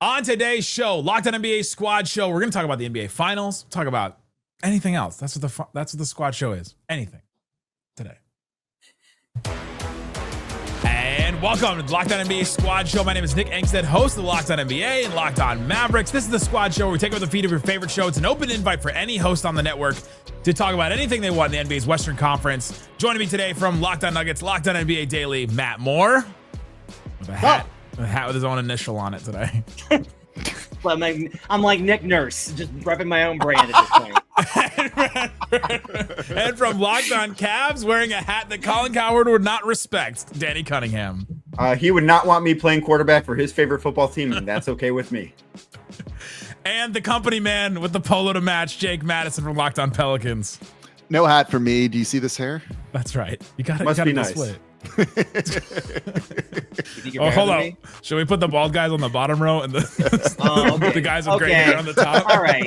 On today's show, Locked On NBA Squad Show, we're going to talk about the NBA Finals, talk about anything else. That's what the squad show is. Anything today. And welcome to the Locked On NBA Squad Show. My name is Nick Angstadt, host of the Locked On NBA and Locked On Mavericks. This is the squad show where we take over the feed of your favorite show. It's an open invite for any host on the network to talk about anything they want in the NBA's Western Conference. Joining me today from Locked On Nuggets, Locked On NBA Daily, Matt Moore. With a hat. A hat with his own initial on it today. I'm like Nick Nurse, just repping my own brand at this point. And from Locked On Cavs, wearing a hat that Colin Cowherd would not respect, Danny Cunningham. He would not want me playing quarterback for his favorite football team, and that's okay with me. And the company man with the polo to match, Jake Madison from Locked On Pelicans. No hat for me. Do you see this hair? That's right. You got it. Must be nice. Display it. Oh, hold on. Should we put the bald guys on the bottom row and the guys with gray hair on the top? All right.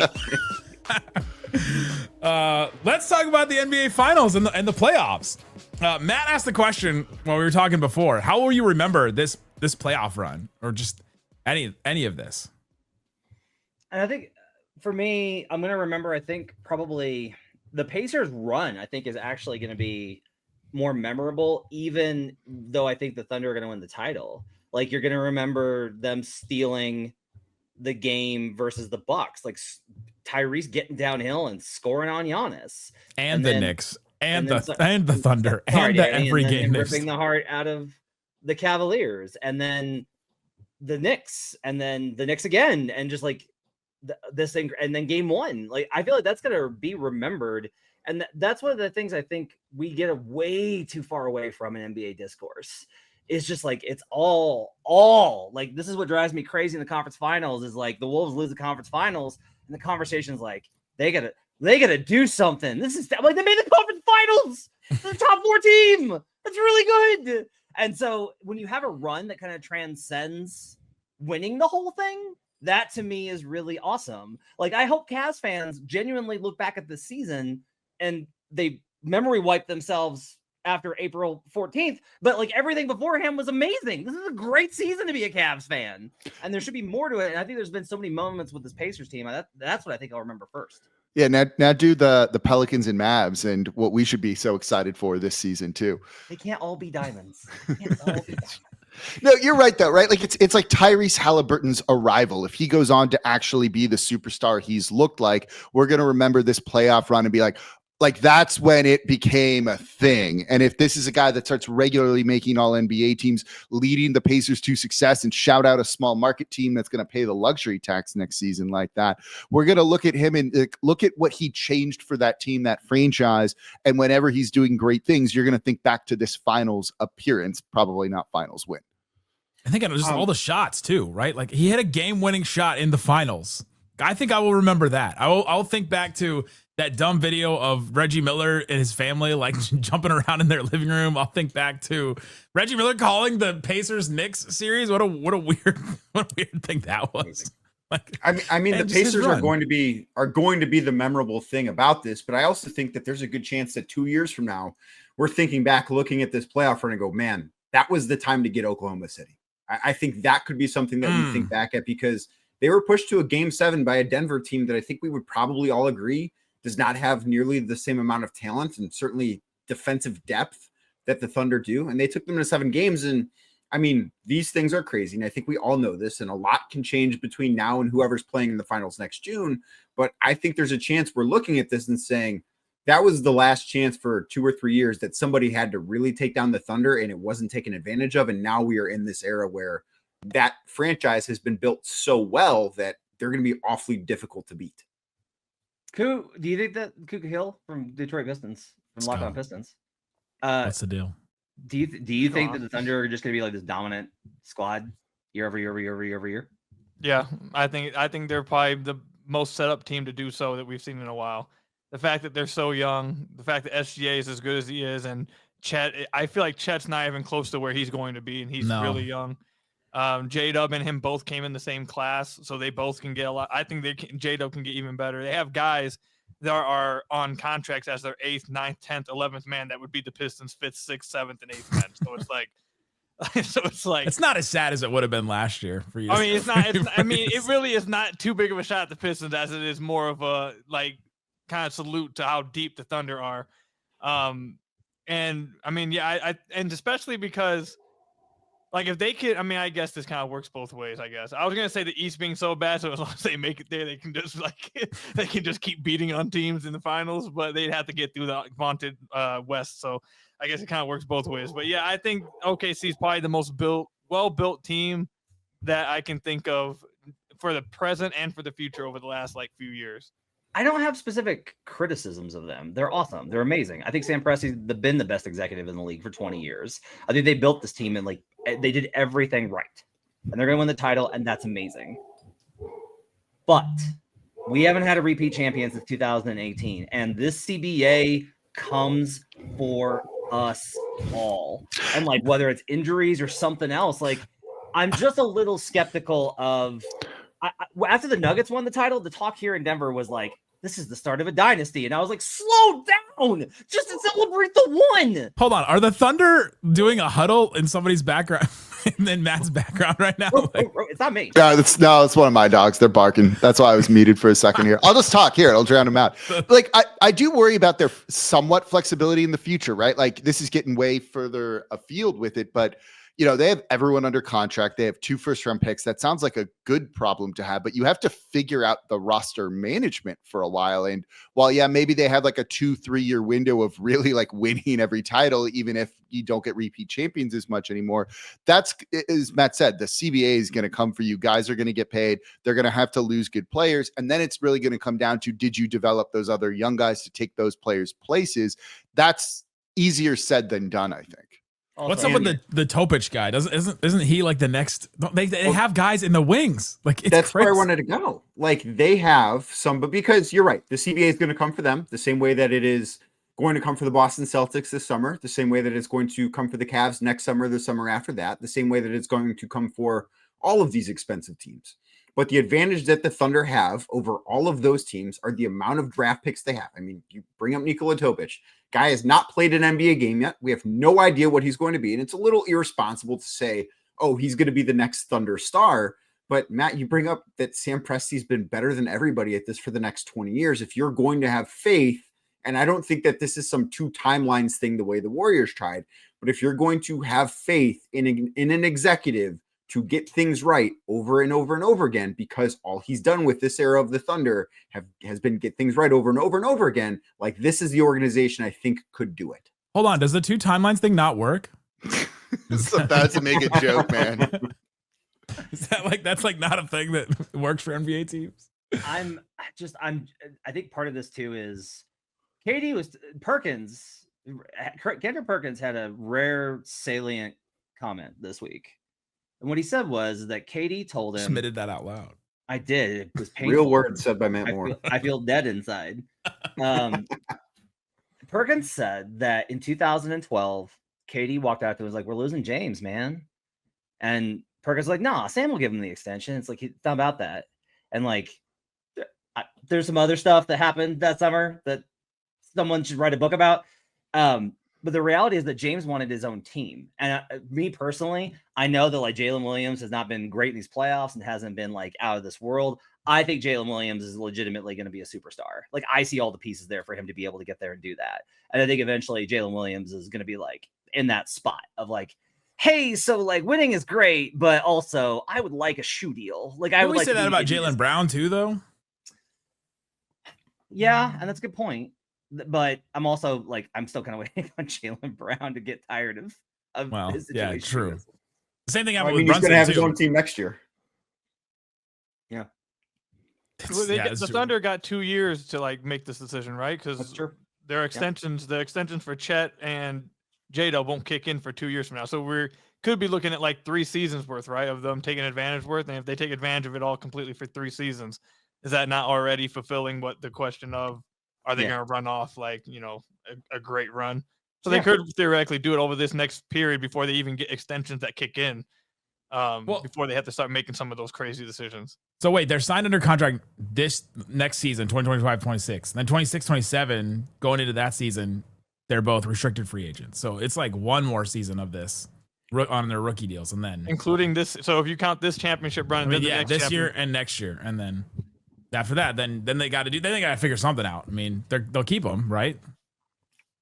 Let's talk about the NBA Finals and the playoffs. Matt asked the question when we were talking before. How will you remember this playoff run, or just any of this? And I think for me, I'm gonna remember. I think probably the Pacers' run. I think is actually going to be more memorable, even though I think the Thunder are going to win the title. Like, you're going to remember them stealing the game versus the Bucks, like Tyrese getting downhill and scoring on Giannis, and the then, Knicks, and the Thunder, and the every game ripping the heart out of the Cavaliers, and then the Knicks, and then the Knicks again, and just like this thing, and then game one. Like, I feel like that's going to be remembered. And that's one of the things I think we get way too far away from in NBA discourse. It's just like, it's all like, this is what drives me crazy in the conference finals is like the Wolves lose the conference finals and the conversation's like, they gotta do something. This is like, they made the conference finals. They're the top 4 team. That's really good. And so when you have a run that kind of transcends winning the whole thing, that to me is really awesome. Like, I hope Cavs fans genuinely look back at this season and they memory wipe themselves after April 14th. But like, everything beforehand was amazing. This is a great season to be a Cavs fan. And there should be more to it. And I think there's been so many moments with this Pacers team. That's what I think I'll remember first. Yeah, now do the Pelicans and Mavs and what we should be so excited for this season too. They can't all be diamonds. They can't all be diamonds. No, you're right though, right? Like, it's like Tyrese Haliburton's arrival. If he goes on to actually be the superstar he's looked like, we're going to remember this playoff run and be like that's when it became a thing. And if this is a guy that starts regularly making all NBA teams, leading the Pacers to success, and shout out a small market team that's going to pay the luxury tax next season like that, we're going to look at him and look at what he changed for that team, that franchise. And whenever he's doing great things, you're going to think back to this finals appearance, probably not finals win. I think it was just all the shots too, right? Like, he had a game-winning shot in the finals. I think I will remember that. I'll think back to that dumb video of Reggie Miller and his family like jumping around in their living room. I'll think back to Reggie Miller calling the Pacers Knicks series. What a weird thing that was. Like, I mean, the Pacers are going to be the memorable thing about this, but I also think that there's a good chance that 2 years from now, we're thinking back, looking at this playoff run and go, man, that was the time to get Oklahoma City. I think that could be something that we think back at, because they were pushed to a game 7 by a Denver team that I think we would probably all agree does not have nearly the same amount of talent and certainly defensive depth that the Thunder do. And they took them to 7 games. And I mean, these things are crazy. And I think we all know this, and a lot can change between now and whoever's playing in the finals next June. But I think there's a chance we're looking at this and saying that was the last chance for 2 or 3 years that somebody had to really take down the Thunder and it wasn't taken advantage of. And now we are in this era where that franchise has been built so well that they're going to be awfully difficult to beat. Do you think that Kuka Hill from Detroit Pistons, from Locked On Pistons? What's the deal? Do you think that the Thunder are just going to be like this dominant squad year over year? Yeah, I think they're probably the most set up team to do so that we've seen in a while. The fact that they're so young, the fact that SGA is as good as he is, and Chet, I feel like Chet's not even close to where he's going to be, and he's really young. J-Dub and him both came in the same class, so they both can get a lot. I think J-Dub can get even better. They have guys that are on contracts as their 8th, 9th, 10th, 11th man that would be the Pistons' 5th, 6th, 7th, and 8th men. So it's like, So it's like, it's not as sad as it would have been last year for you. I mean, it's not. I mean, it really is not too big of a shot at the Pistons as it is more of a like kind of salute to how deep the Thunder are. And I mean, yeah, and especially because like if they could, I mean, I guess this kind of works both ways. I guess I was gonna say the East being so bad, so as long as they make it there, they can just like they can just keep beating on teams in the finals, but they'd have to get through the vaunted West. So I guess it kind of works both ways. But yeah, I think OKC is probably the most well-built team that I can think of for the present and for the future over the last like few years. I don't have specific criticisms of them. They're awesome. They're amazing. I think Sam Presti's been the best executive in the league for 20 years. I think they built this team and like they did everything right. And they're going to win the title, and that's amazing. But we haven't had a repeat champion since 2018, and this CBA comes for us all. And like whether it's injuries or something else, like I'm just a little skeptical of after the Nuggets won the title, the talk here in Denver was like, this is the start of a dynasty. And I was like, slow down just to celebrate the one. Hold on. Are the Thunder doing a huddle in somebody's background and then Matt's background right now? It's not me. No, it's one of my dogs. They're barking. That's why I was muted for a second here. I'll just talk here. I'll drown them out. Like I do worry about their somewhat flexibility in the future, right? Like this is getting way further afield with it, but you know, they have everyone under contract. They have 2 first-round picks. That sounds like a good problem to have, but you have to figure out the roster management for a while. And while, yeah, maybe they have like a 2-3 year window of really like winning every title, even if you don't get repeat champions as much anymore. That's, as Matt said, the CBA is going to come for you. Guys are going to get paid. They're going to have to lose good players. And then it's really going to come down to, did you develop those other young guys to take those players' places? That's easier said than done, I think. Also, what's up with the Topic guy? Isn't he like the next? They have guys in the wings. Like that's crazy. where I wanted to go. Like they have some, but because you're right, the CBA is going to come for them the same way that it is going to come for the Boston Celtics this summer, the same way that it's going to come for the Cavs next summer, the summer after that, the same way that it's going to come for all of these expensive teams. But the advantage that the Thunder have over all of those teams are the amount of draft picks they have. I mean, you bring up Nikola Topic. Guy has not played an NBA game yet. We have no idea what he's going to be. And it's a little irresponsible to say, oh, he's going to be the next Thunder star. But Matt, you bring up that Sam Presti's been better than everybody at this for the next 20 years. If you're going to have faith, and I don't think that this is some 2 timelines thing the way the Warriors tried, but if you're going to have faith in an executive to get things right over and over and over again, because all he's done with this era of the Thunder has been get things right over and over and over again. Like this is the organization I think could do it. Hold on. Does the 2 timelines thing not work? So that's to make a joke, man. Is that like, that's like not a thing that works for NBA teams? I think part of this too is Kendrick Perkins had a rare salient comment this week. And what he said was that Katie told him. Submitted that out loud. I did. It was painful. Real words said by Matt Moore. I feel dead inside. Perkins said that in 2012, Katie walked out and was like, "We're losing James, man." And Perkins was like, "Nah, Sam will give him the extension." It's like, it's not about that. And like, there's some other stuff that happened that summer that someone should write a book about. But the reality is that James wanted his own team. And me personally, I know that like Jalen Williams has not been great in these playoffs and hasn't been like out of this world. I think Jalen Williams is legitimately going to be a superstar. Like I see all the pieces there for him to be able to get there and do that. And I think eventually Jalen Williams is going to be like in that spot of like, hey, so like winning is great, but also I would like a shoe deal. Like I would like say that about Jaylen Brown too, though. Yeah, and that's a good point. But I'm also like, I'm still kind of waiting on Jaylen Brown to get tired of his situation. Yeah, true. The same thing happened with Brunson. He's going to have his own team next year. Yeah. The Thunder got 2 years to like make this decision, right? Because their extensions, the extensions for Chet and J-Dub won't kick in for 2 years from now. So we could be looking at like 3 seasons worth, right, of them taking advantage worth. And if they take advantage of it all completely for 3 seasons, is that not already fulfilling what the question of, are they going to run off like, you know, a great run? So they could theoretically do it over this next period before they even get extensions that kick in, before they have to start making some of those crazy decisions. So wait, they're signed under contract this next season, 2025-26. Then 26-27, going into that season, they're both restricted free agents. So it's like one more season of this on their rookie deals, and then including this. So if you count this championship run, then the next this year and next year, and then after that, then they got to figure something out. I mean, they'll keep them, right?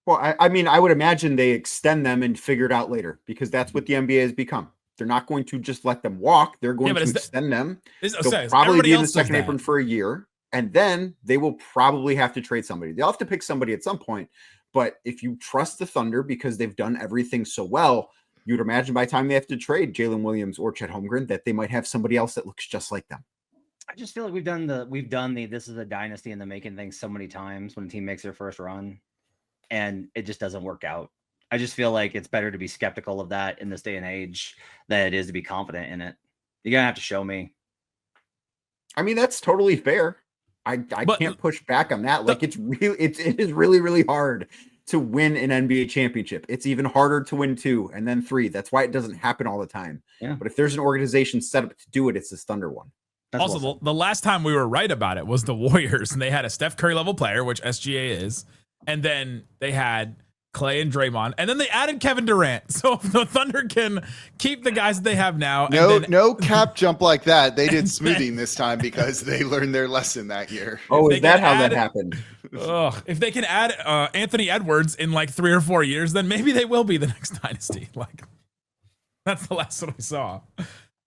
Well, I mean, I would imagine they extend them and figure it out later because that's what the NBA has become. They're not going to just let them walk. They're going to extend them. They'll probably be in the second apron for a year, and then they will probably have to trade somebody. They'll have to pick somebody at some point. But if you trust the Thunder because they've done everything so well, you'd imagine by the time they have to trade Jalen Williams or Chet Holmgren that they might have somebody else that looks just like them. I just feel like we've done the this is a dynasty and the making things so many times when a team makes their first run, and it just doesn't work out. I just feel like it's better to be skeptical of that in this day and age than it is to be confident in it. You're gonna have to show me. I mean, that's totally fair. I can't push back on that. Like it is really, really hard to win an NBA championship. It's even harder to win 2 and then 3. That's why it doesn't happen all the time. Yeah. But if there's an organization set up to do it, it's the Thunder one. That's also, awesome. the last time we were right about it was the Warriors, and they had a Steph Curry level player, which SGA is, and then they had Clay and Draymond, and then they added Kevin Durant. So if the Thunder can keep the guys that they have now, no cap jump like that. They did smoothing this time because they learned their lesson that year. Oh, is that how that happened? If they can add Anthony Edwards in like 3 or 4 years, then maybe they will be the next dynasty. Like that's the last one we saw.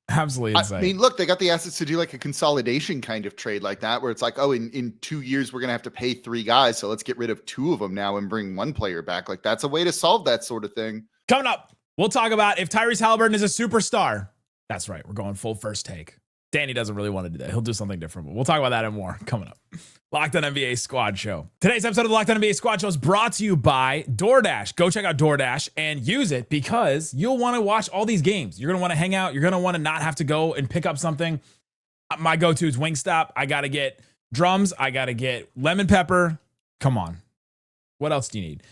Absolutely insane. I mean, look, they got the assets to do like a consolidation kind of trade like that, where it's like, oh, in 2 years, we're going to have to pay 3 guys. So let's get rid of 2 of them now and bring 1 player back. Like that's a way to solve that sort of thing. Coming up, we'll talk about if Tyrese Haliburton is a superstar. That's right. We're going full first take. Danny doesn't really want to do that. He'll do something different. But we'll talk about that and more coming up. Locked On NBA Squad Show. Today's episode of the Locked On NBA Squad Show is brought to you by DoorDash. Go check out DoorDash and use it because you'll want to watch all these games. You're going to want to hang out. You're going to want to not have to go and pick up something. My go-to is Wingstop. I got to get drums. I got to get lemon pepper. Come on. What else do you need?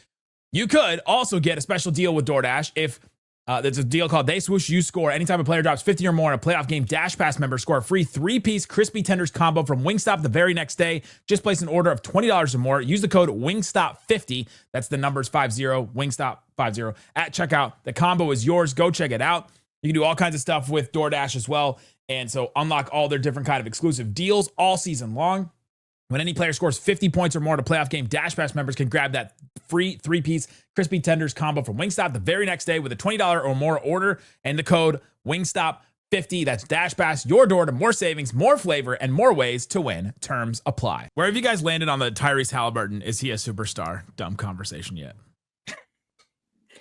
You could also get a special deal with DoorDash if there's a deal called They Swoosh, You Score. Anytime a player drops 50 or more in a playoff game, Dash Pass members score a free 3-piece crispy tenders combo from Wingstop the very next day. Just place an order of $20 or more. Use the code WINGSTOP50. That's the numbers 50, Wingstop50 at checkout. The combo is yours. Go check it out. You can do all kinds of stuff with DoorDash as well. And so unlock all their different kind of exclusive deals all season long. When any player scores 50 points or more in a playoff game, Dash Pass members can grab that free 3-piece crispy tenders combo from Wingstop the very next day with a $20 or more order and the code WINGSTOP50. That's Dash Pass, your door to more savings, more flavor, and more ways to win. Terms apply. Where have you guys landed on the Tyrese Haliburton, is he a superstar? Dumb conversation yet?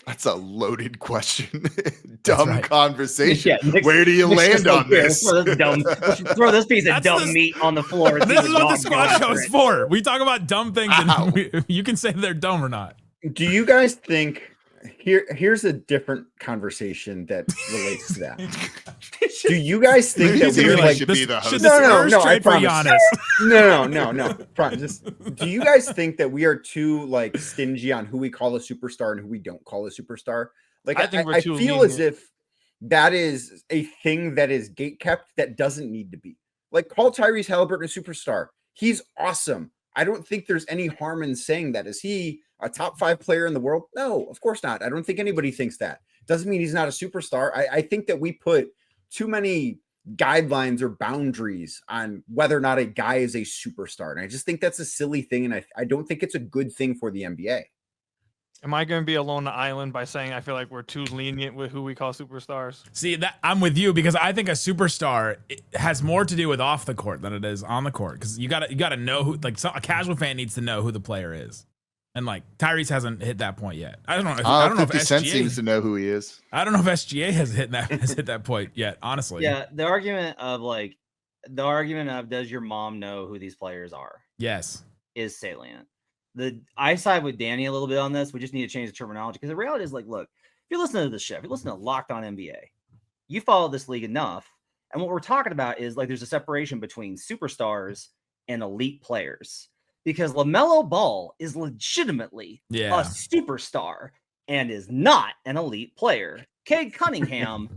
That's a loaded question. Dumb conversation. Yeah, where do you land on this? Throw this piece of dumb meat on the floor. This is what the Squad Show is for. We talk about dumb things, and you can say they're dumb or not. Do you guys think here's a different conversation that relates to that? Do you guys think that we're like should be the host? No, I for promise. Giannis. No. Just do you guys think that we are too like stingy on who we call a superstar and who we don't call a superstar? Like I think we're too feel lenient. as if that is a thing that is gatekept that doesn't need to be. Like call Tyrese Haliburton a superstar. He's awesome. I don't think there's any harm in saying that. Is he a top 5 player in the world? No, of course not. I don't think anybody thinks that. Doesn't mean he's not a superstar. I think that we put too many guidelines or boundaries on whether or not a guy is a superstar. And I just think that's a silly thing. And I don't think it's a good thing for the NBA. Am I going to be alone on the island by saying I feel like we're too lenient with who we call superstars? See, that I'm with you because I think a superstar has more to do with off the court than it is on the court. Because you gotta know who, like, a casual fan needs to know who the player is, and like Tyrese hasn't hit that point yet. I don't know. I don't know if 50 Cent SGA seems to know who he is. I don't know if SGA has hit that point yet. Honestly, Yeah, the argument of does your mom know who these players are yes, is salient. I side with Danny a little bit on this. We just need to change the terminology because the reality is like, look, if you're listening to this show, if you listen to Locked On NBA, you follow this league enough. And what we're talking about is like there's a separation between superstars and elite players because LaMelo Ball is legitimately a superstar and is not an elite player. Cade Cunningham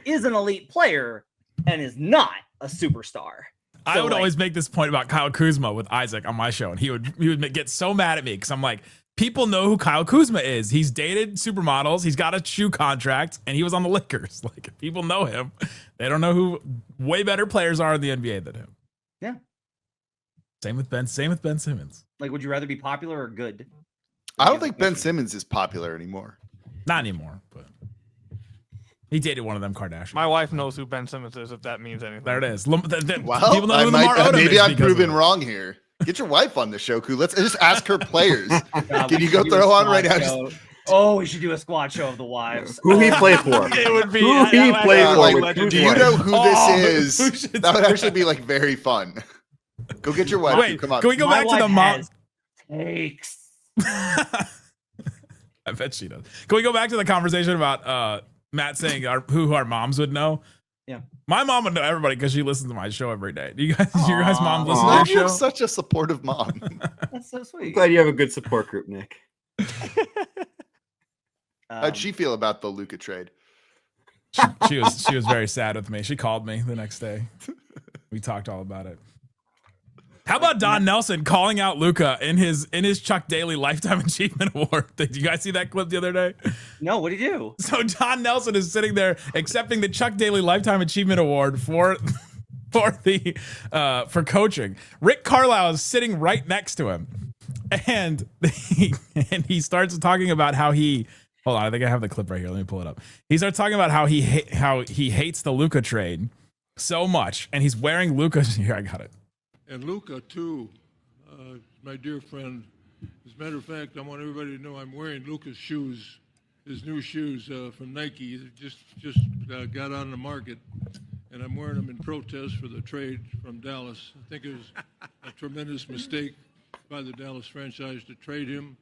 is an elite player and is not a superstar. I So, would like, always make this point about Kyle Kuzma with Isaac on my show, and he would get so mad at me because I'm like, people know who Kyle Kuzma is. He's dated supermodels. He's got a shoe contract, and he was on the Lakers. Like, if people know him, they don't know who way better players are in the NBA than him. Yeah. Same with Ben Simmons. Like, would you rather be popular or good? I don't think Ben Simmons is popular anymore. Not anymore, but he dated one of them Kardashians. My wife knows who Ben Simmons is, if that means anything. There it is. Well, people know who Lamar Odom maybe is I'm because proven of it. wrong here. Get your wife on the show, Koo. Let's just ask her players. God, Can we you go should do a throw on squad right now? show. Oh, we should do a squad show of the wives. Who he played for? It would be. Who he played for? like, with do Kuzma. you know who Oh, this who is? should That would say actually be like very fun. Go get your wife. Wait, Come on. can we go My back to the wife mom? has takes. I bet she does. Can we go back to the conversation about Matt saying who our moms would know? Yeah. My mom would know everybody because she listens to my show every day. Do you guys, your guys' mom Aw. listen Why to do your you show? have such a supportive mom? That's so I'm sweet. glad you have a good support group, Nick. How'd she feel about the Luka trade? She was very sad with me. She called me the next day. We talked all about it. How about Don Nelson calling out Luka in his Chuck Daly Lifetime Achievement Award? Did you guys see that clip the other day? No, what did he do? So Don Nelson is sitting there accepting the Chuck Daly Lifetime Achievement Award for coaching. Rick Carlisle is sitting right next to him, and he starts talking about how he. Hold on, I think I have the clip right here. Let me pull it up. He starts talking about how he hates the Luka trade so much, and he's wearing Luka. Here, I got it. And Luka, too, my dear friend. As a matter of fact, I want everybody to know I'm wearing Luka's shoes, his new shoes from Nike. They just got on the market, and I'm wearing them in protest for the trade from Dallas. I think it was a tremendous mistake by the Dallas franchise to trade him,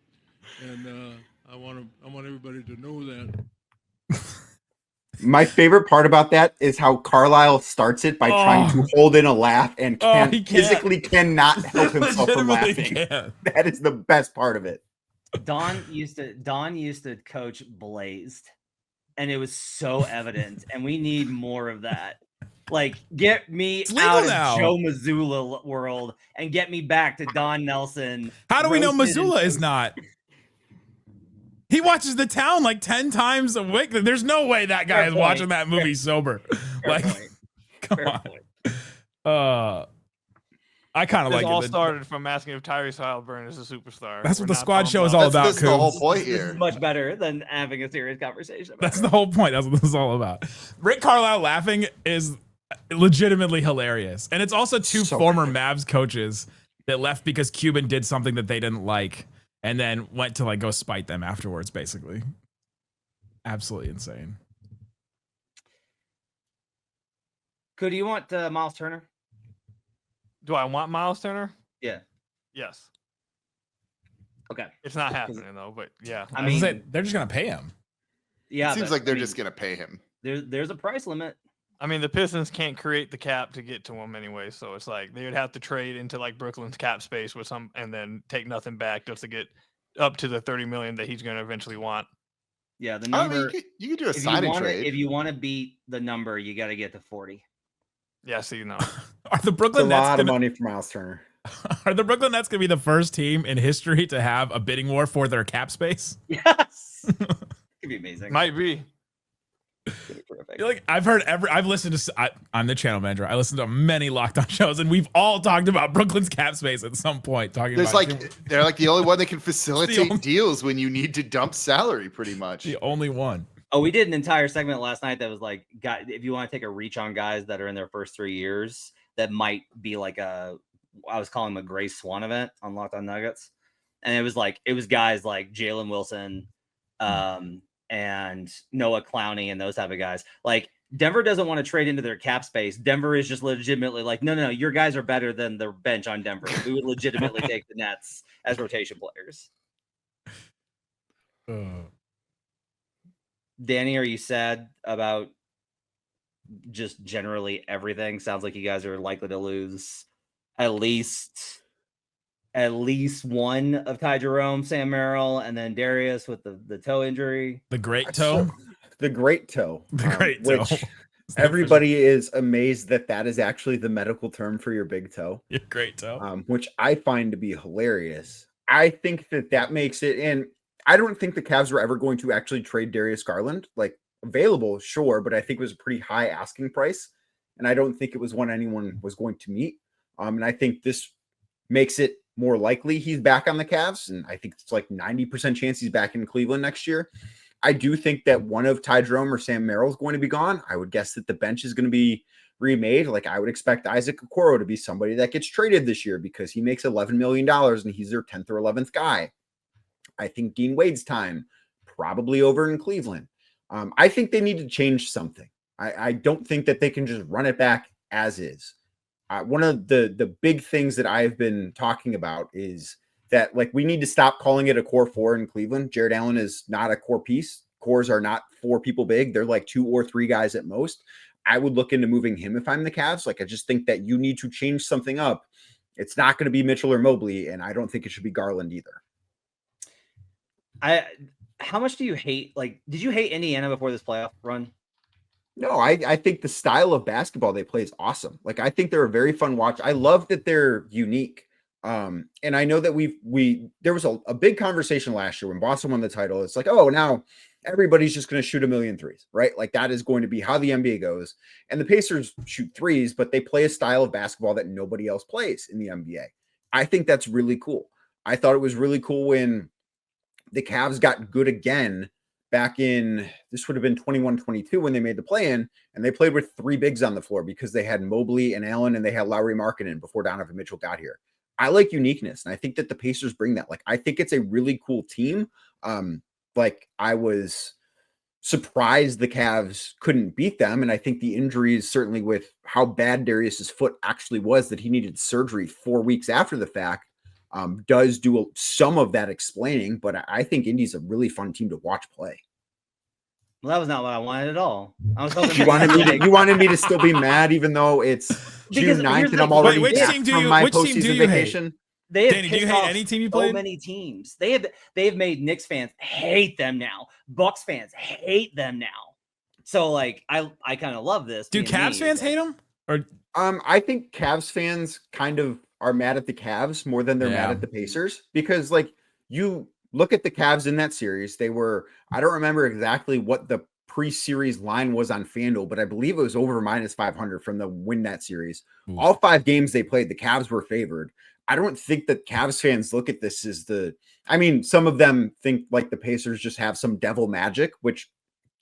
and I want everybody to know that. My favorite part about that is how Carlisle starts it by trying to hold in a laugh and he can't. physically cannot help himself from Legitimately laughing. can't. That is the best part of it. Don used to coach Blazed, and it was so evident. And we need more of that. Like, get me It's legal out of now. Joe Mazzulla world and get me back to Don Nelson. How do we know roasted Missoula and- is not? He watches The Town like 10 times a week. There's no way that guy Fair is point. watching that movie sober. Fair Like, point. come Fair on. point. I kind of This like all it. started from asking if Tyrese Haliburton is a superstar. That's what We're the not squad talking show is about- all about, That's the whole Coons. point This here. is much better than having a serious conversation about That's it. the whole point. That's what this is all about. Rick Carlisle laughing is legitimately hilarious. And it's also two So former Mavs coaches that left because Cuban did something that they didn't like and then went to like go spite them afterwards, basically. Absolutely insane. Could you want Miles Turner? Do I want Miles Turner? Yeah. Yes. Okay. It's not happening though, but yeah. I I was mean, gonna say, they're just going to pay him. yeah. Seems but, like they're I mean, just gonna pay him. there's a price limit. I mean, the Pistons can't create the cap to get to him anyway, so it's like they would have to trade into like Brooklyn's cap space with some, and then take nothing back just to get up to the 30 million that he's going to eventually want. Yeah, the I mean, number. you could do a If sign and trade. you want to beat the number, you got to get to 40. Yeah, see, no. Are the It's a Brooklyn Nets lot of gonna, money for Miles Turner. are the Brooklyn Nets going to be the first team in history to have a bidding war for their cap space? Yes. Could be amazing. Might be. Could be terrific. Like I've listened to, I'm the channel manager. I listen to many Locked On shows, and we've all talked about Brooklyn's cap space at some point. Talking There's about like they're like the only one that can facilitate only- deals when you need to dump salary, pretty much. the only one. Oh, we did an entire segment last night that was like, if you want to take a reach on guys that are in their first 3 years, that might be like I was calling them a Gray Swan event on Locked On Nuggets. And it was guys like Jalen Wilson, and Noah Clowney and those type of guys. Like, Denver doesn't want to trade into their cap space. Denver is just legitimately like, no, your guys are better than the bench on Denver. We would legitimately take the Nets as rotation players. Danny, are you sad about just generally everything? Sounds like you guys are likely to lose at least one of Ty Jerome, Sam Merrill, and then Darius with the toe injury. The great toe. The great toe. The great toe. Which everybody is amazed that is actually the medical term for your big toe. Your great toe. Which I find to be hilarious. I think that makes it, and I don't think the Cavs were ever going to actually trade Darius Garland. Like, available, sure, but I think it was a pretty high asking price, and I don't think it was one anyone was going to meet. And I think this makes it more likely he's back on the Cavs, and I think it's like 90% chance he's back in Cleveland next year. I do think that one of Ty Jerome or Sam Merrill is going to be gone. I would guess that the bench is going to be remade. Like, I would expect Isaac Okoro to be somebody that gets traded this year because he makes $11 million and he's their 10th or 11th guy. I think Dean Wade's time probably over in Cleveland. I think they need to change something. I don't think that they can just run it back as is. One of the big things that I've been talking about is that, like, we need to stop calling it a core four in Cleveland. Jared Allen is not a core piece. Cores are not 4 people big. They're like 2 or 3 guys at most. I would look into moving him if I'm the Cavs. Like, I just think that you need to change something up. It's not going to be Mitchell or Mobley, and I don't think it should be Garland either. How much do you hate? Like, did you hate Indiana before this playoff run? No, I think the style of basketball they play is awesome. Like, I think they're a very fun watch. I love that they're unique. And I know that there was a big conversation last year when Boston won the title. It's like, oh, now everybody's just going to shoot 1,000,000 threes, right? Like, that is going to be how the NBA goes. And the Pacers shoot threes, but they play a style of basketball that nobody else plays in the NBA. I think that's really cool. I thought it was really cool when the Cavs got good again back in, this would have been 21-22 when they made the play-in, and they played with 3 bigs on the floor because they had Mobley and Allen and they had Lauri Markkanen before Donovan Mitchell got here. I like uniqueness, and I think that the Pacers bring that. Like, I think it's a really cool team. Like, I was surprised the Cavs couldn't beat them, and I think the injuries, certainly with how bad Darius's foot actually was, that he needed surgery 4 weeks after the fact, does do some of that explaining. But I think Indy's a really fun team to watch play. Well, that was not what I wanted at all. I was hoping you wanted me to still be mad, even though it's June 9th and I'm already back from my postseason vacation. Danny, do you hate any team you played? So many teams. They have made Knicks fans hate them now. Bucks fans hate them now. So, like, I kind of love this. Do Cavs fans hate them? Or I think Cavs fans kind of are mad at the Cavs more than they're mad at the Pacers, because, like, you look at the Cavs in that series. They were, I don't remember exactly what the pre-series line was on FanDuel, but I believe it was over -500 from the win that series. Ooh. All 5 games they played, the Cavs were favored. I don't think that Cavs fans look at this as I mean, some of them think like the Pacers just have some devil magic, which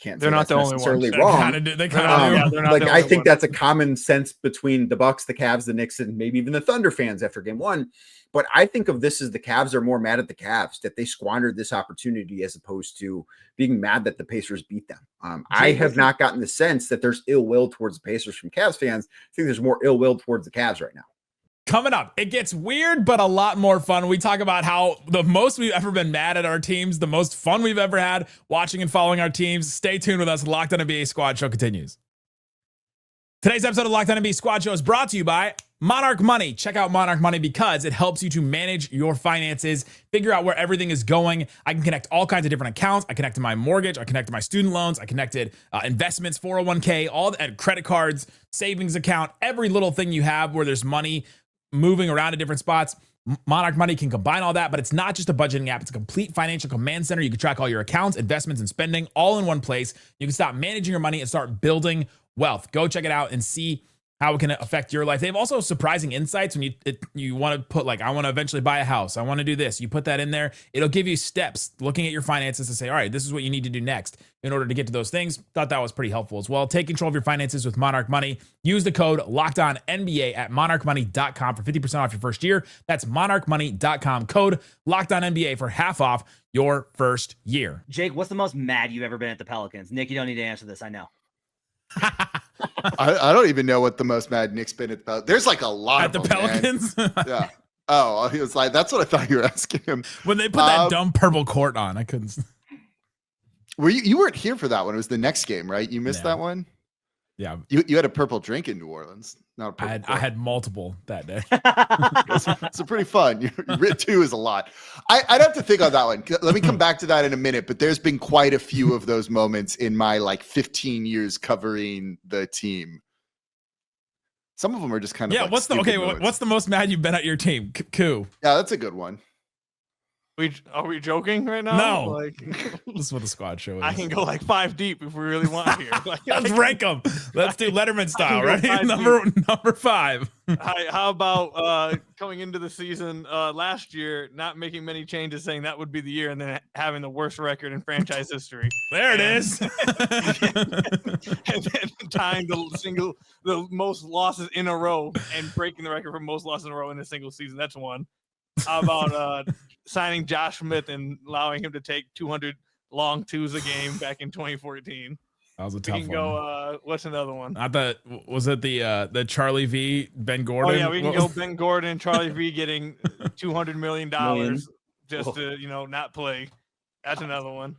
can't say that's necessarily wrong. Like, I think that's a common sense between the Bucks, the Cavs, the Knicks, and maybe even the Thunder fans after game 1. But I think of this as the Cavs are more mad at the Cavs that they squandered this opportunity, as opposed to being mad that the Pacers beat them. I have not gotten the sense that there's ill will towards the Pacers from Cavs fans. I think there's more ill will towards the Cavs right now. Coming up, it gets weird, but a lot more fun. We talk about how the most we've ever been mad at our teams, the most fun we've ever had watching and following our teams. Stay tuned with us. Locked On NBA Squad Show continues. Today's episode of Locked On NBA Squad Show is brought to you by Monarch Money. Check out Monarch Money because it helps you to manage your finances, figure out where everything is going. I can connect all kinds of different accounts. I connected my mortgage. I connected my student loans. I connected investments, 401k, and credit cards, savings account, every little thing you have where there's money moving around in different spots. Monarch Money can combine all that, but it's not just a budgeting app. It's a complete financial command center. You can track all your accounts, investments, and spending all in one place. You can stop managing your money and start building wealth. Go check it out and see how it can affect your life. They have also surprising insights when you want to put, like, I want to eventually buy a house. I want to do this. You put that in there. It'll give you steps looking at your finances to say, all right, this is what you need to do next in order to get to those things. Thought that was pretty helpful as well. Take control of your finances with Monarch Money. Use the code LOCKEDONNBA at monarchmoney.com for 50% off your first year. That's monarchmoney.com. Code LOCKEDONNBA for half off your first year. Jake, what's the most mad you've ever been at the Pelicans? Nick, you don't need to answer this. I know. I don't even know what the most mad Nick's been at. There's like a lot at of the Pelicans. Yeah. Oh, he was like, that's what I thought you were asking him. When they put that dumb purple court on, I couldn't. Were you weren't here for that one? It was the next game, right? You missed that one. Yeah. You had a purple drink in New Orleans. Not a purple. I had multiple that day. It's a pretty fun. 2 is a lot. I'd have to think on that one. Let me come back to that in a minute. But there's been quite a few of those moments in my 15 years covering the team. Some of them are just kind of what's the most mad you've been at your team? Koo. Yeah, that's a good one. Are we joking right now? No. Like, This is what the squad show is. I can go like 5 deep if we really want here. Like, Let's rank them. Let's do Letterman style. go Ready? 5 Number 5. How about coming into the season last year, not making many changes, saying that would be the year, and then having the worst record in franchise history. There it is. And then tying the most losses in a row and breaking the record for most losses in a row in a single season. That's one. How about signing Josh Smith and allowing him to take 200 long twos a game back in 2014? That was a We tough can one. go. What's another one? I thought, was it the Charlie V, Ben Gordon? Oh yeah, we can What go was- Ben Gordon, Charlie V getting $200 million just to not play. That's another one.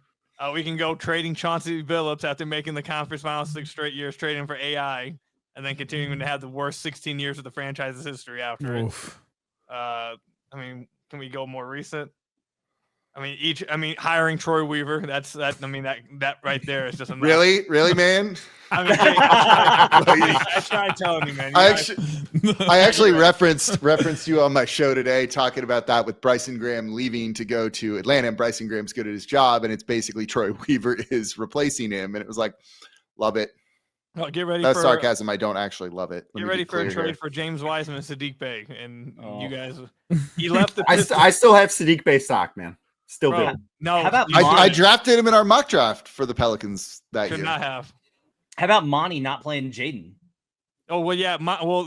We can go trading Chauncey Billups after making the conference finals 6 straight years, trading for AI, and then continuing to have the worst 16 years of the franchise's history after it. Oof. I mean, can we go more recent? I mean, hiring Troy Weaver. That right there is just enough. Really, man. I mean, I tried telling you, man. I actually referenced you on my show today talking about that with Bryson Graham leaving to go to Atlanta, and Bryson Graham's good at his job, and it's basically Troy Weaver is replacing him, and it was like, love it. Well, get ready That's for sarcasm. I don't actually love it. Let Get me ready be for a clear trade here. for James Wiseman and Sadiq Bey, and you guys. He left the. I still have Sadiq Bey stock, man. Still Bro, do. no. How about I drafted him in our mock draft for the Pelicans that should year. not have. How about Monty not playing Jaden? Oh well, yeah.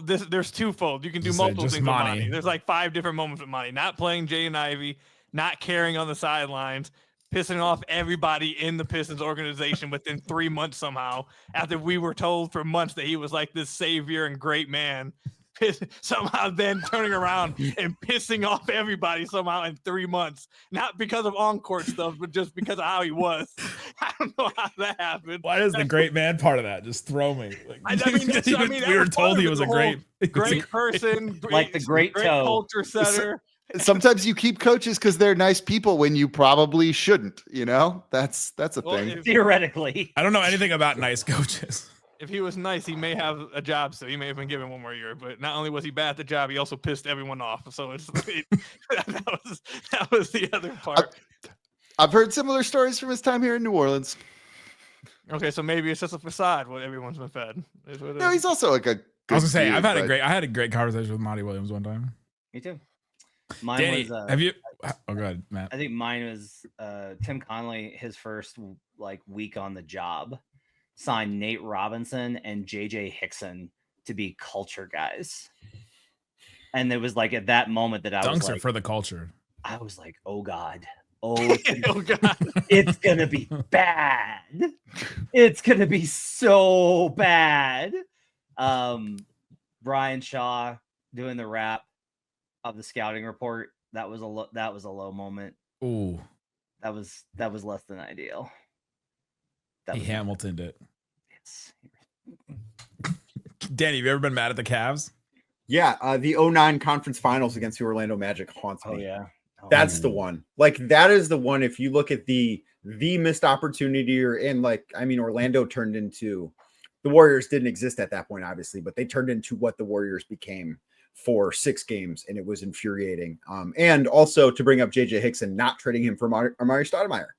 There's twofold. You can do Just say multiple just things with Monty. Monty. There's like 5 different moments with Monty. Not playing Jaden Ivey, not carrying on the sidelines, pissing off everybody in the Pistons organization within 3 months somehow. After we were told for months that he was like this savior and great man, somehow then turning around and pissing off everybody somehow in 3 months, not because of on-court stuff, but just because of how he was. I don't know how that happened. Why is the great man part of that? Just throw me. Like, that we were was part told of he it, was the a whole great person, Like the great toe. culture setter. Sometimes you keep coaches because they're nice people when you probably shouldn't. You know, that's a Well, thing. Theoretically. I don't know anything about nice coaches. If he was nice, he may have a job, so he may have been given 1 more year. But not only was he bad at the job, he also pissed everyone off. So that was the other part. I've heard similar stories from his time here in New Orleans. Okay, so maybe it's just a facade what everyone's been fed. Is what it No, is. he's also like a. Good I was gonna say dude, I but- had a great conversation with Monty Williams one time. Me too. Mine Danny, was. have you? Oh, go ahead, Matt. I think mine was Tim Connolly. His first week on the job, signed Nate Robinson and JJ Hickson to be culture guys. And it was like at that moment that I was Dunks are like, for the culture. I was like, oh God. Oh, Oh god. it's gonna be bad. It's gonna be so bad. Brian Shaw doing the wrap of the scouting report. That was a low moment. Ooh, That was less than ideal. That he was Hamiltoned it. it's- Danny, have you ever been mad at the Cavs? Yeah, the 09 conference finals against the Orlando Magic haunts me. Oh yeah. Oh, That's the one. Like that is the one. If you look at the missed opportunity, Orlando turned into the Warriors didn't exist at that point, obviously, but they turned into what the Warriors became for 6 games, and it was infuriating. And also to bring up JJ Hickson, not trading him for Amari Stoudemire.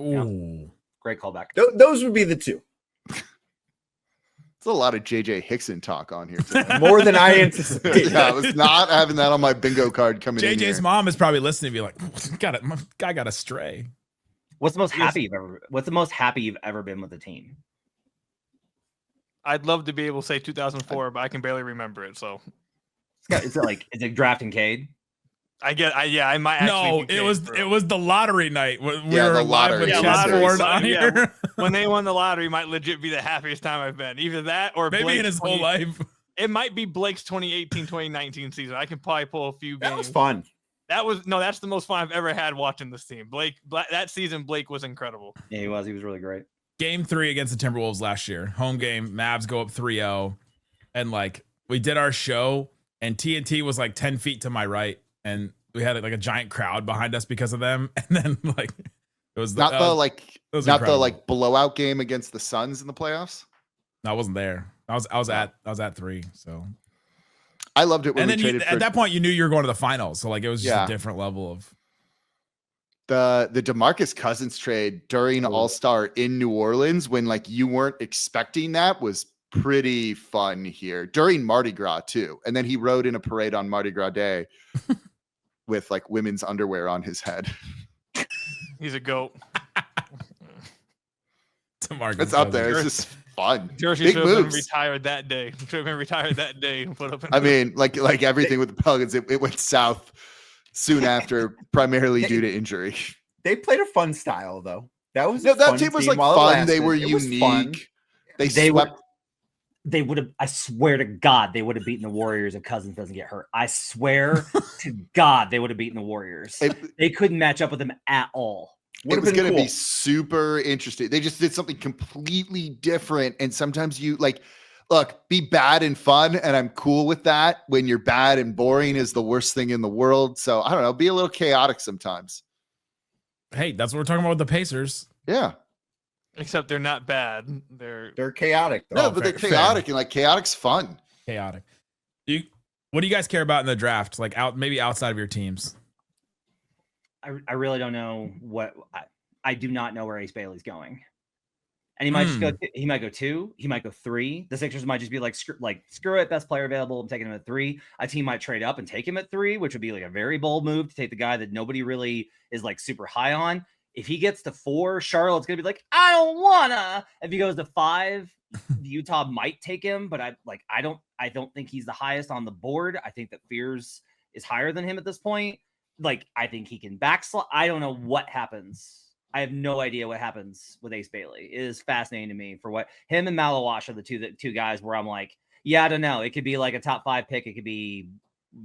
Ooh, great callback. Those would be the two. There's a lot of JJ Hickson talk on here today. More than I anticipated. Yeah, I was not having that on my bingo card coming in JJ's here. mom is probably listening to be like, my guy got a stray. What's the most happy you've ever been with a team? I'd love to be able to say 2004, but I can barely remember it. So Is it drafting Cade? I might actually. No, be it Cade, bro. was the lottery night. We Yeah, were the live lottery. with Yeah, Chad lottery. Ford on Yeah, here. when they won the lottery, might legit be the happiest time I've been. Either that or Maybe Blake's in his whole life. It might be Blake's 2018-2019 season. I can probably pull a few games. That was fun. That's the most fun I've ever had watching this team. That season, Blake was incredible. Yeah, he was really great. Game 3 against the Timberwolves last year. Home game. Mavs go up 3-0. And we did our show and TNT was 10 feet to my right. And we had a giant crowd behind us because of them. And then it was Not was the incredible. blowout game against the Suns in the playoffs. No, I wasn't there. I was at 3. So I loved it when and we then traded for at that point you knew you were going to the finals. So it was just Yeah. a different level of The DeMarcus Cousins trade during All-Star in New Orleans when like you weren't expecting that was pretty fun here during Mardi Gras too. And then he rode in a parade on Mardi Gras Day with like women's underwear on his head. He's a goat. It's up there. It's just fun. Jersey should have been retired that day. Should have been retired that day and put up. I mean, like everything with the Pelicans, it went south soon after, primarily due to injury. They played a fun style though. That team was like fun. They were unique. They swept. They would have. I swear to God, they would have beaten the Warriors if Cousins doesn't get hurt. I swear to God, they would have beaten the Warriors. They couldn't match up with them at all. It was going to be super interesting. They just did something completely different. And sometimes you like, look, be bad and fun. And I'm cool with that. When you're bad and boring is the worst thing in the world. So I don't know, be a little chaotic sometimes. Hey, that's what we're talking about with the Pacers. Yeah. Except they're not bad. They're chaotic. Though. No, but they're chaotic and like chaotic's fun. Chaotic. What do you guys care about in the draft? Like maybe outside of your teams? I really don't know what I do not know where Ace Bailey's going, and he might just go. He might go 2. He might go 3. The Sixers might just be like screw it, best player available. I'm taking him at 3. A team might trade up and take him at 3, which would be like a very bold move to take the guy that nobody really is like super high on. If he gets to 4, Charlotte's gonna be like, I don't wanna. If he goes to 5, Utah might take him, but I don't think he's the highest on the board. I think that Fears is higher than him at this point. Like, I think he can backslide. I don't know what happens. I have no idea what happens with Ace Bailey. It is fascinating to me for what him and Malawash are the two guys where I'm like, yeah, I don't know. It could be like a top 5 pick. It could be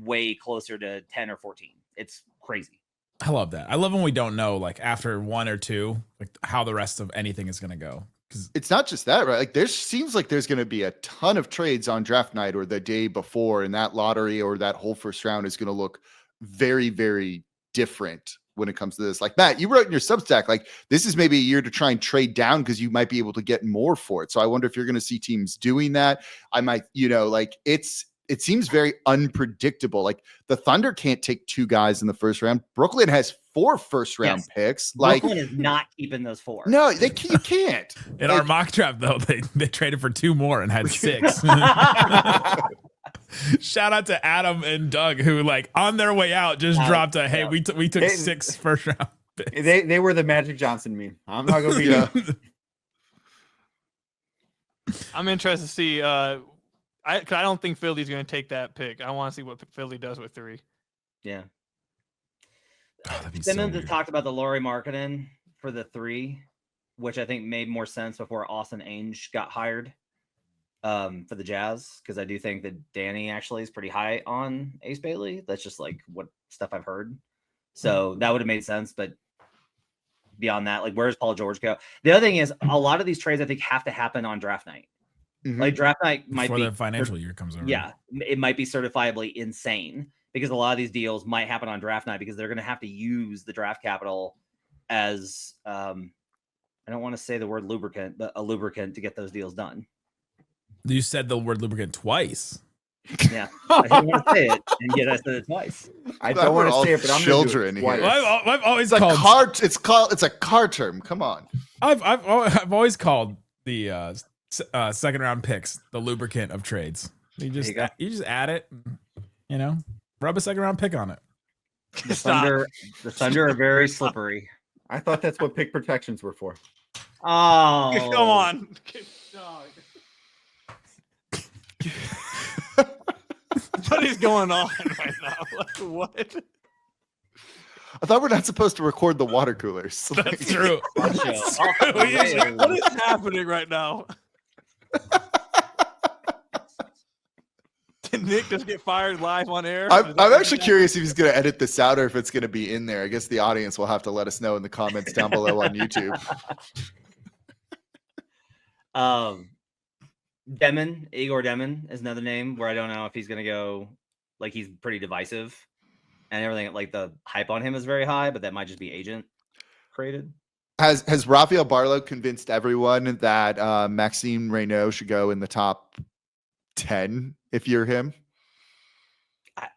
way closer to 10 or 14. It's crazy. I love that. I love when we don't know, like after 1 or 2, like how the rest of anything is going to go. Because it's not just that, right? Like there seems like there's going to be a ton of trades on draft night or the day before, and that lottery or that whole first round is going to look very, very different when it comes to this. Like Matt, you wrote in your Substack, like this is maybe a year to try and trade down because you might be able to get more for it. So I wonder if you're going to see teams doing that. I might, like it seems very unpredictable. Like the Thunder can't take 2 guys in the first round. Brooklyn has 4 first round picks. Brooklyn is not keeping those 4. No, you can't. In our mock draft though, they traded for 2 more and had 6. Shout out to Adam and Doug who like on their way out just dropped a hey, we took 6 first round picks. They were the Magic Johnson meme. I'm not gonna be I'm interested to see I don't think Philly's gonna take that pick. I want to see what Philly does with 3. Yeah. Simmons has talked about the Lauri Markkanen for the 3, which I think made more sense before Austin Ainge got hired. For the Jazz, because I do think that Danny actually is pretty high on Ace Bailey. That's just like what stuff I've heard. So that would have made sense. But beyond that, like, where does Paul George go? The other thing is a lot of these trades I think have to happen on draft night. Mm-hmm. Like draft night might before be the financial year comes over. Yeah, it might be certifiably insane because a lot of these deals might happen on draft night because they're going to have to use the draft capital as I don't want to say the word lubricant, but a lubricant to get those deals done. You said the word lubricant twice. Yeah, I didn't want to say it, and yet I said it twice. I don't want to say it, but I'm children here. Well, I've always it's called it's a car term. Come on. I've always called the second round picks the lubricant of trades. You just add it, rub a second round pick on it. The Thunder are very slippery. I thought that's what pick protections were for. Oh, come on. What is going on right now? Like, what? I thought we're not supposed to record the water coolers. That's true. What is happening right now? Did Nick just get fired live on air? I'm actually curious if he's going to edit this out or if it's going to be in there. I guess the audience will have to let us know in the comments down below on YouTube. Igor Demon is another name where I don't know if he's going to go. Like, he's pretty divisive and everything. Like, the hype on him is very high, but that might just be agent created. Has Rafael Barlow convinced everyone that Maxime Reynaud should go in the top 10 if you're him? A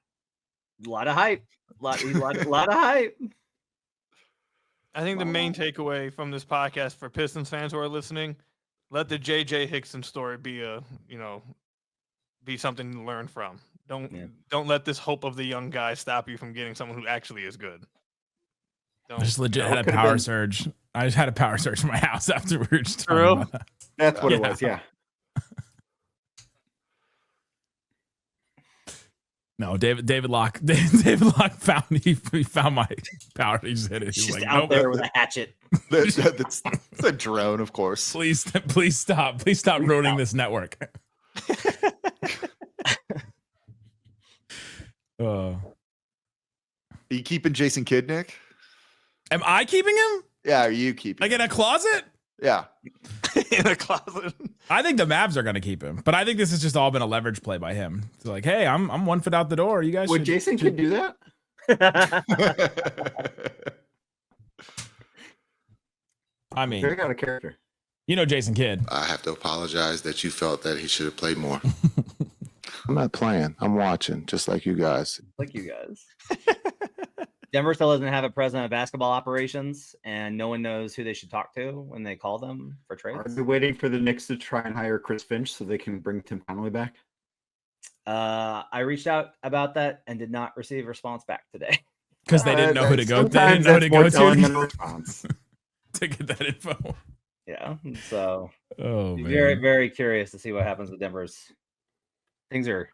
lot of hype. A lot of hype. I think the main takeaway from this podcast for Pistons fans who are listening, let the JJ Hickson story be be something to learn from. Don't let this hope of the young guy stop you from getting someone who actually is good. I just legit had a power surge. I just had a power surge in my house after we were just talking about that. That's what it was. Yeah. No, David Locke found my power. He just hit it. He's just like, out there with a hatchet. That's a drone, of course. Please stop ruining this network. Are you keeping Jason Kidd, Nick? Am I keeping him? Yeah, are you keeping like in a closet? Yeah. In a closet. I think the Mavs are going to keep him, but I think this has just all been a leverage play by him. It's like, hey, I'm 1 foot out the door. You guys would Jason Kidd do that? I mean, very out of character. You know, Jason Kidd. I have to apologize that you felt that he should have played more. I'm not playing. I'm watching, just like you guys. Like you guys. Denver still doesn't have a president of basketball operations, and no one knows who they should talk to when they call them for trades. Are they waiting for the Knicks to try and hire Chris Finch so they can bring Tim Connolly back? I reached out about that and did not receive a response back today. Because they didn't know who to go. They didn't know who to go to to get that info. Yeah. So man. Very, very curious to see what happens with Denver's. Things are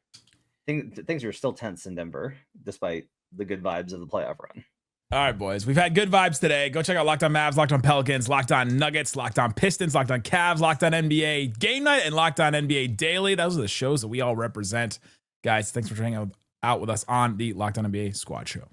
still tense in Denver, despite the good vibes of the playoff run. All right, boys. We've had good vibes today. Go check out Locked On Mavs, Locked On Pelicans, Locked On Nuggets, Locked On Pistons, Locked On Cavs, Locked On NBA Game Night, and Locked On NBA Daily. Those are the shows that we all represent. Guys, thanks for hanging out with us on the Locked On NBA Squad Show.